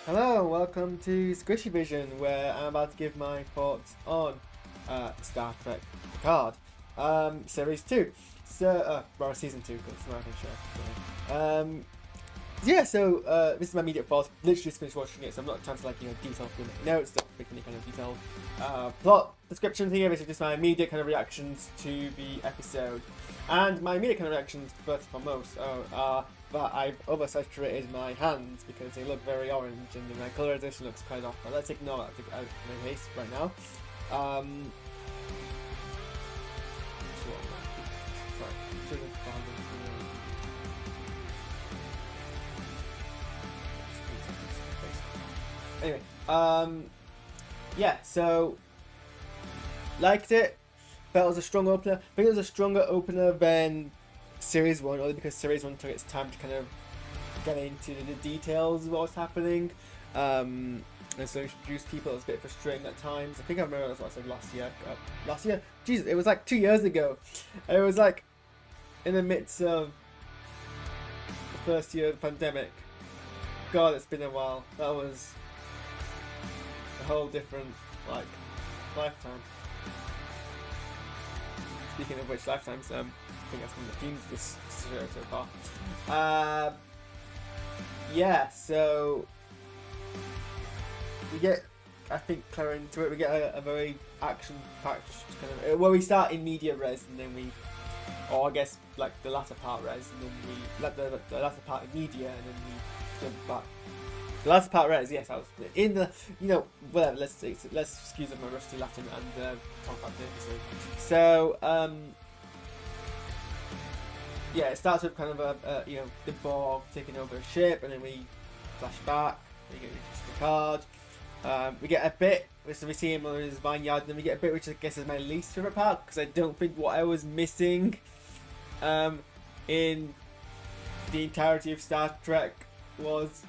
Hello, welcome to SquishiVision, where I'm about to give my thoughts on Star Trek Picard, Series 2. Well, Season 2, because it's an American show. This is my immediate thoughts. Literally just finished watching it, so I'm not trying to, detail through my notes, don't pick any kind of detailed plot descriptions here. This is just my immediate kind of reactions to the episode. And my immediate kind of reactions, first and foremost, are that I've oversaturated my hands because they look very orange and my colorization looks quite off. But let's ignore that out of my face right now. Anyway, yeah, so liked it. Felt it was a strong opener. I think it was a stronger opener than Series 1, only because Series 1 took its time to kind of get into the details of what was happening. And so introduce people. It was a bit frustrating at times. I think I remember that's what I said last year. Jesus, it was like 2 years ago. It was like in the midst of the first year of the pandemic. God, it's been a while. That was a whole different, lifetime. Speaking of which, lifetimes, I think that's one of the themes of this show so far. Yeah, so we get, I think, clear into it. We get a very action-packed kind of, well, we start in media res, and then or I guess like the latter part res, and then we let the latter part in media, and then we jump back. The last part res, yes, I was in the, whatever. Let's excuse my rusty Latin and talk about this. So, yeah, it starts with kind of the Borg taking over a ship, and then we flash back. We get introduced to Picard. We get a bit, so we see him on his vineyard, and then we get a bit which I guess is my least favorite part because I don't think what I was missing, in the entirety of Star Trek was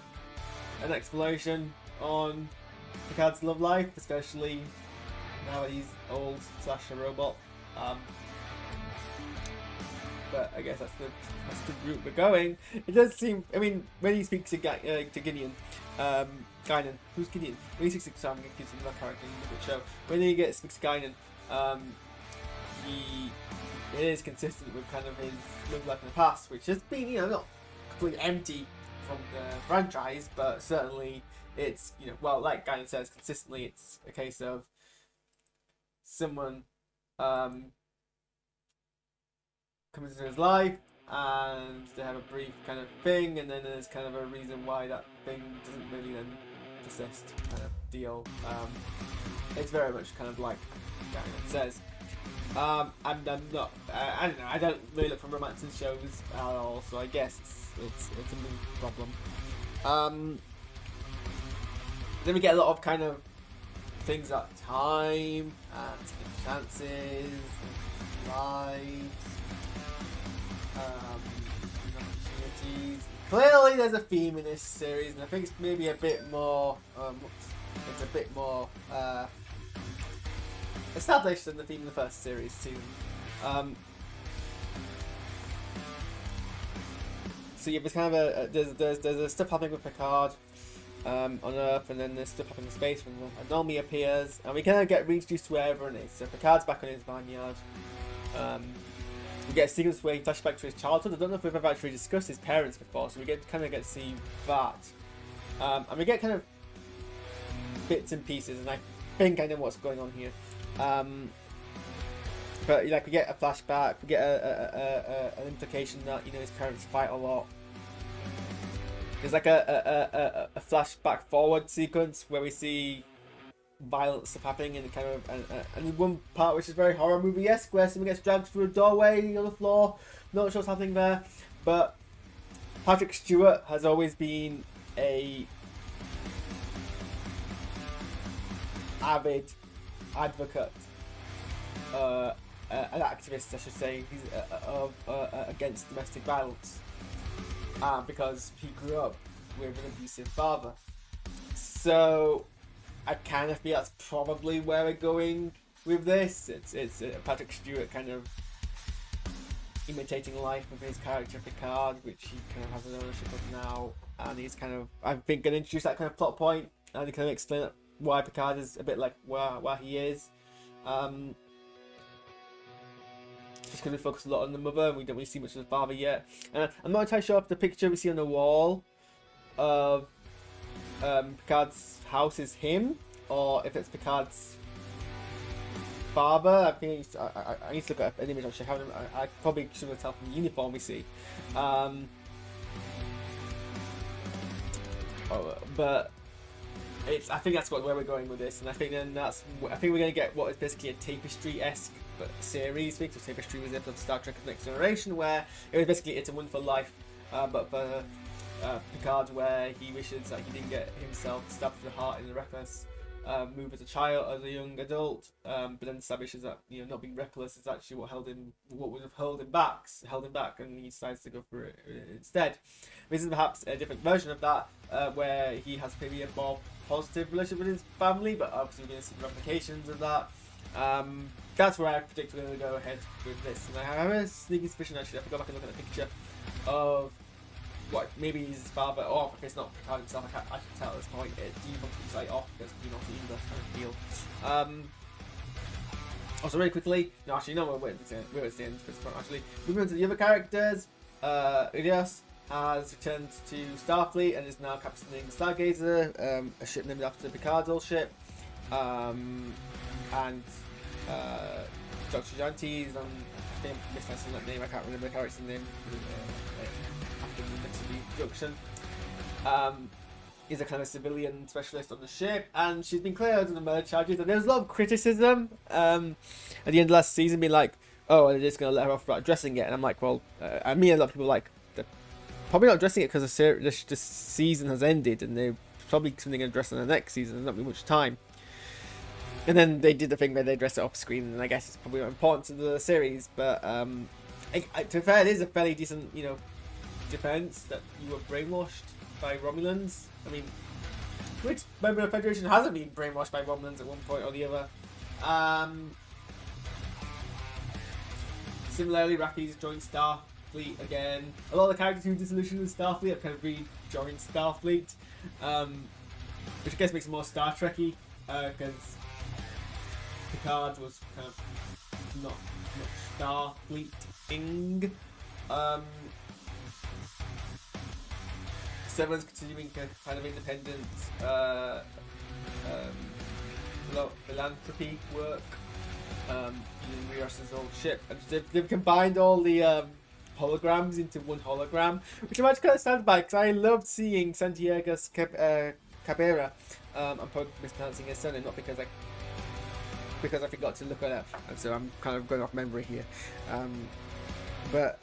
an exploration on Picard's love life, especially now that he's old / a robot. But I guess that's the route we're going. It does seem. I mean, when he speaks to Guinan, Guinan, who's Guinan? When he speaks to, sorry, I'm going to give some other character in the show. When he speaks to Guinan, it is consistent with kind of his love life in the past, which has been, not completely empty from the franchise, but certainly it's, well, like Guinan says, consistently it's a case of someone comes into his life and they have a brief kind of thing, and then there's kind of a reason why that thing doesn't really then persist kind of deal. It's very much kind of like Guinan says. I'm not, I don't know, I don't really look for romance in shows at all, so I guess it's a new problem. Then we get a lot of kind of things like time and chances, lives, opportunities. Clearly, there's a theme in this series, and I think it's maybe a bit more. It's a bit more established than the theme in the first series too. So yeah, there's kind of there's stuff happening with Picard on Earth, and then there's stuff happening in space when an anomaly appears, and we kind of get reintroduced to where everyone is. So Picard's back on his vineyard. We get a sequence where he flashes back to his childhood. I don't know if we've ever actually discussed his parents before, so we get to see that, and we get kind of bits and pieces, and I think I know what's going on here. But we get a flashback, we get an implication that his parents fight a lot. There's like a flashback forward sequence where we see violent stuff happening, and kind of and one part which is very horror movie-esque, where someone gets dragged through a doorway on the floor. Not sure what's happening there, but Patrick Stewart has always been a avid advocate, an activist, I should say, against domestic violence, because he grew up with an abusive father. So I kind of feel that's probably where we're going with this. It's Patrick Stewart kind of imitating life of his character Picard, which he kind of has an ownership of now, and he's kind of, I think, going to introduce that kind of plot point and kind of explain why Picard is a bit like where he is. Just because we focus a lot on the mother, and we don't really see much of the father yet. And I'm not entirely sure if the picture we see on the wall of Picard's house is him, or if it's Picard's father. I think I need to look at an image. Actually, I probably should have tell from the uniform we see. But I think that's where we're going with this, and I think we're going to get what is basically a Tapestry-esque series, because Tapestry was episode of Star Trek: Next Generation, where it was basically It's a Wonderful Life, but for Picard, where he wishes that he didn't get himself stabbed through the heart in a reckless move as a child, as a young adult, but then establishes that not being reckless is actually what would have held him back, and he decides to go for it instead. This is perhaps a different version of that, where he has maybe a more positive relationship with his family, but obviously we're going to see ramifications of that. That's where I predict we're going to go ahead with this, and I have a sneaky suspicion actually. If I go back and look at the picture of what maybe his father, or if it's not Picard himself, I can tell at this point. It debunked like off because not either kind of deal. Also, really quickly, no, actually, no, we're at the end of this point. Actually, moving on to the other characters, Ilias has returned to Starfleet and is now captaining the Stargazer, a ship named after Picard's old ship, and Dr. Jantis, I think I'm mispronouncing that name. I can't remember the character's name. After the introduction, is a kind of civilian specialist on the ship, and she's been cleared of the murder charges. And there's a lot of criticism at the end of last season, being like, "Oh, they're just going to let her off without addressing it." And I'm like, "Well, I mean, a lot of people like they're probably not addressing it because the season has ended, and they're probably something to address in the next season. There's not been much time." And then they did the thing where they address it off screen, and I guess it's probably not important to the series. But to be fair, it is a fairly decent, defense that you were brainwashed by Romulans. I mean, which member of the Federation hasn't been brainwashed by Romulans at one point or the other? Similarly, Rafi's joined Starfleet again. A lot of the characters who disillusioned with Starfleet have kind of rejoined Starfleet, which I guess makes it more Star Trekky, because Picard was kind of not much Starfleet-ing. Seven's continuing kind of independent philanthropy work in Rios's old ship, and they've combined all the holograms into one hologram, which I'm actually kind of sad by, because I loved seeing Santiago Cabrera. I'm probably mispronouncing his surname, not because I forgot to look at it, and so I'm kind of going off memory here, but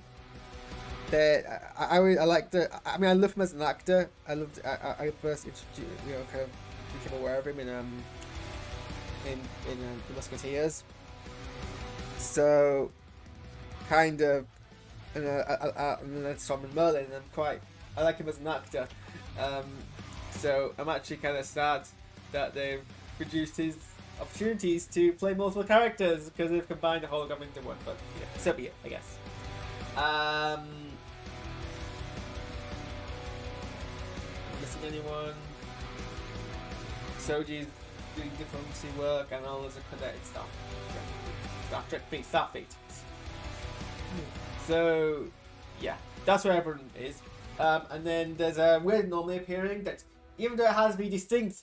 I liked it. I mean, I love him as an actor. I first kind of became aware of him in The Musketeers. So kind of, and then Simon Merlin. And I like him as an actor. So I'm actually kind of sad that they've reduced his opportunities to play multiple characters because they've combined a hologram into one. But so be it, I guess. Missing anyone? Soji's doing diplomacy work, and all as a cadet in Star Trek Starfleet. So yeah, that's where everyone is. And then there's a weird anomaly appearing that, even though it has the distinct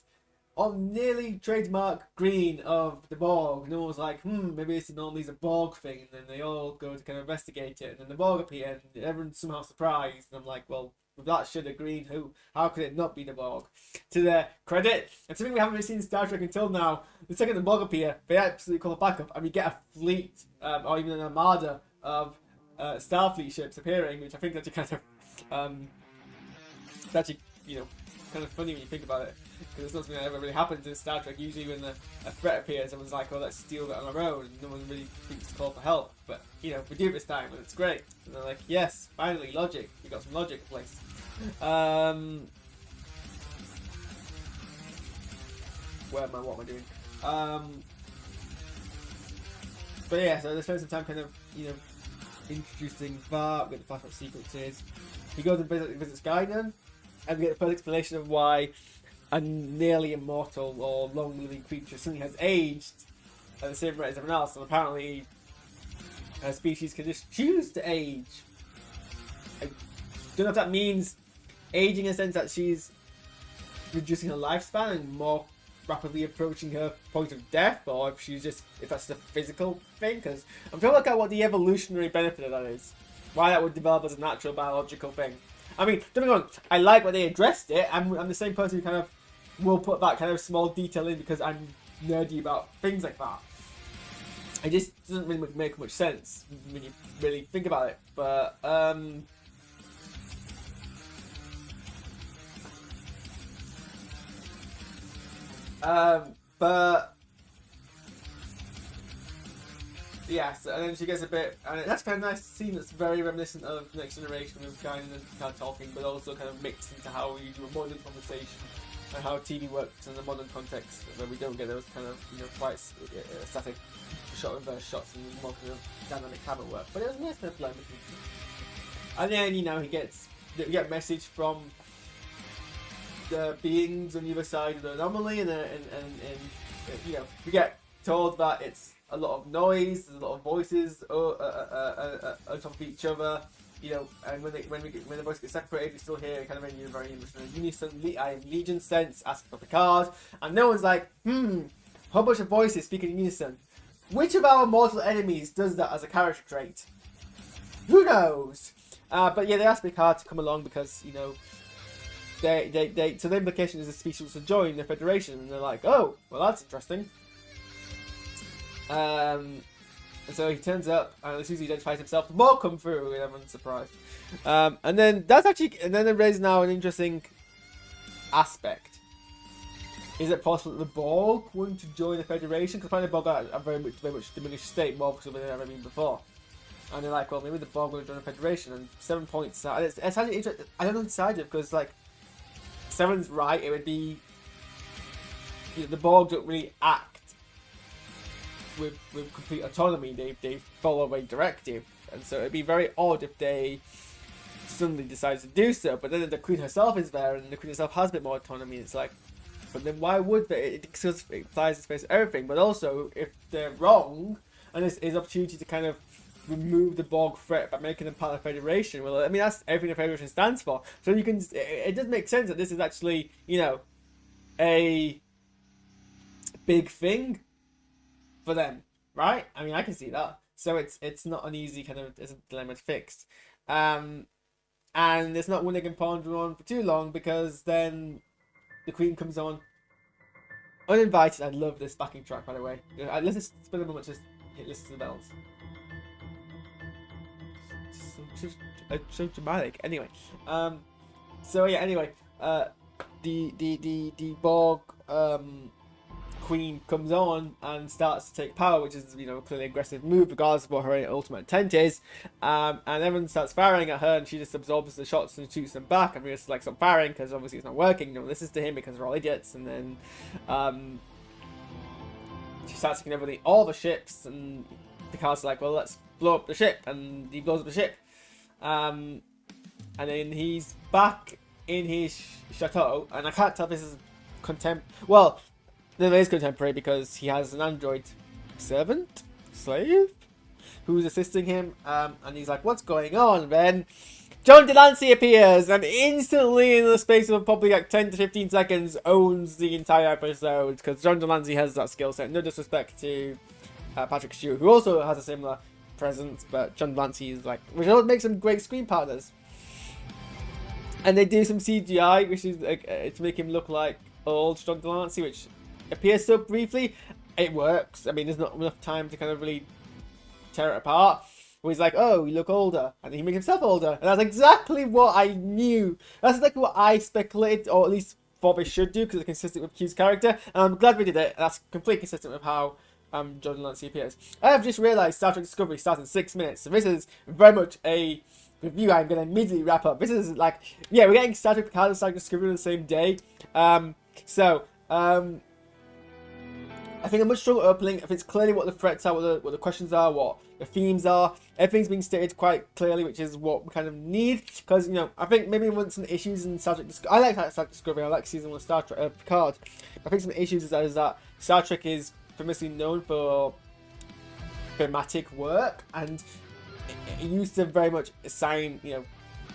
on nearly trademark green of the Borg, no one's like, maybe this anomaly's a Borg thing, and then they all go to kind of investigate it, and then the Borg appear, and everyone's somehow surprised, and I'm like, well, with that shade of green, how could it not be the Borg? To their credit, and something we haven't really seen in Star Trek until now, the second the Borg appear, they absolutely call it backup, and we get a fleet, or even an armada of Starfleet ships appearing, which I think actually kind of, it's actually, kind of funny when you think about it, because it's not something that ever really happens in Star Trek. Usually when a threat appears, everyone's like, oh, let's steal that on our own, and no one really thinks to call for help, but we do it this time, and it's great, and they're like, yes, finally, logic, we got some logic in place. What am I doing? But yeah, so they spend some time kind of, introducing that, we get the flashback sequences. He goes and visits Guinan, and we get the first explanation of why a nearly immortal or long-living creature suddenly has aged at the same rate as everyone else, and apparently a species can just choose to age. I don't know if that means aging in the sense that she's reducing her lifespan and more rapidly approaching her point of death, or if that's a physical thing, because I'm trying to look at what the evolutionary benefit of that is. Why that would develop as a natural biological thing. I mean, don't get me wrong, I like where they addressed it. I'm the same person who kind of will put that kind of small detail in because I'm nerdy about things like that. It just doesn't really make much sense when you really think about it. But yes, and then she gets a bit, and that's kind of nice scene that's very reminiscent of Next Generation with kind of talking, but also kind of mixed into how we do a modern conversation and how TV works in the modern context, where we don't get those kind of, you know, quite static shot reverse shots and more kind of dynamic camera work. But it was nice to blend between the two. And then, you know, we get a message from the beings on the other side of the anomaly, and you know, we get told that it's a lot of noise, there's a lot of voices on top of each other, you know, and when the voices get separated, you still hear kind of in very unison, Legion sense, asking for Picard, and no one's like, whole bunch of voices speaking in unison. Which of our mortal enemies does that as a character trait? Who knows? But yeah, they asked Picard to come along because, you know, so the implication is the species was to join the Federation, and they're like, oh, well, that's interesting. And so he turns up, and as soon as he identifies himself, more come through, and everyone's surprised. And then it raises now an interesting aspect. Is it possible that the Borg want to join the Federation? Because apparently the Borg are a very much diminished state, more because they've never been before. And they're like, well, maybe the Borg will join the Federation, and 7 points. And it's actually interesting. I don't know decided because like 7's right. It would be, you know, the Borg don't really act with complete autonomy. They follow a directive, and so it'd be very odd if they suddenly decide to do so. But then the Queen herself is there, and the Queen herself has a bit more autonomy. It's like, but then why would they? It applies to space everything. But also, if they're wrong, and there's an opportunity to kind of remove the Borg threat by making them part of the Federation, well, I mean, that's everything the Federation stands for. So you can, it does make sense that this is actually, you know, a big thing for them, right? I mean, I can see that. So it's not an easy kind of, it's a dilemma fixed. And it's not one they can ponder on for too long, because then the Queen comes on uninvited. I love this backing track, by the way. Let's just spend a moment just listen to the bells. So dramatic. Anyway, so yeah. Anyway, the Borg Queen comes on and starts to take power, which is, you know, clearly an aggressive move, regardless of what her ultimate intent is. And everyone starts firing at her, and she just absorbs the shots and shoots them back. And we just like stop firing because obviously it's not working. No one listens to him because they're all idiots. And then she starts taking everything, all the ships, and Picard's like, well, let's blow up the ship, and he blows up the ship. And then he's back in his chateau, and I can't tell if this is well, there is contemporary because he has an android slave, who's assisting him, and he's like, what's going on? And then John Delancey appears, and instantly, in the space of probably like 10 to 15 seconds, owns the entire episode, because John Delancey has that skill set. No disrespect to Patrick Stewart, who also has a similar presence, but John Delancey is like, which makes some great screen partners. And they do some CGI, which is like, to make him look like old John Delancey, which appears so briefly. It works. I mean, there's not enough time to kind of really tear it apart. Where he's like, oh, you look older, and he makes himself older, and that's exactly what I knew. That's exactly what I speculated, or at least thought they should do, because it's consistent with Q's character, and I'm glad we did it. That's completely consistent with how John Delancey appears. I have just realised Star Trek Discovery starts in 6 minutes, so this is very much a review I'm going to immediately wrap up. This is like, yeah, we're getting Star Trek Picard and Star Trek Discovery on the same day. I think a much stronger opening. If it's clearly what the threats are, what the questions are, what the themes are, everything's being stated quite clearly, which is what we kind of need. Because, you know, I think maybe once some issues in Star Trek Discovery, I like Star Trek Discovery, I like season 1 of Star Trek, Picard. I think some issues is that Star Trek is famously known for thematic work, and it used to very much assign, you know,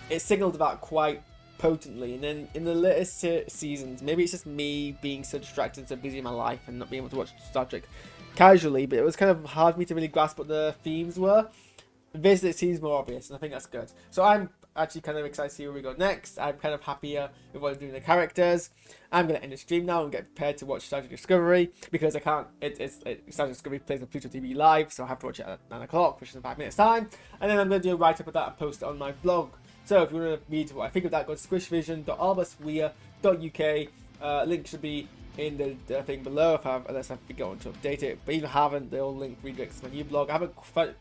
it signaled that quite potently, and then in the latest seasons, maybe it's just me being so distracted, so busy in my life, and not being able to watch Star Trek casually, but it was kind of hard for me to really grasp what the themes were. This, it seems more obvious, and I think that's good. So I'm actually kind of excited to see where we go next. I'm kind of happier with what I'm doing with the characters. I'm going to end the stream now and get prepared to watch Star Trek Discovery, because I can't, Star Trek Discovery plays on Pluto TV live, so I have to watch it at 9 o'clock, which is in 5 minutes time, and then I'm going to do a write-up of that and post it on my blog. So if you want to read what I think of that, go to squishvision.albusweir.uk. Link should be in the thing below, unless I've forgotten to update it. But even haven't, they'll link redirects to my new blog. I haven't quite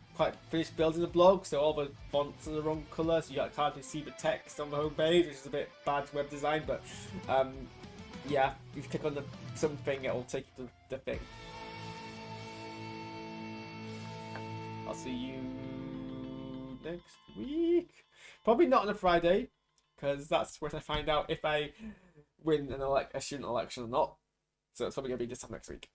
finished building the blog, so all the fonts are the wrong colour, so you can't hardly see the text on the home page, which is a bit bad web design. But yeah, if you click on the something, it'll take you to the thing. I'll see you next week. Probably not on a Friday, because that's when I find out if I win a student election or not. So it's probably going to be this time next week.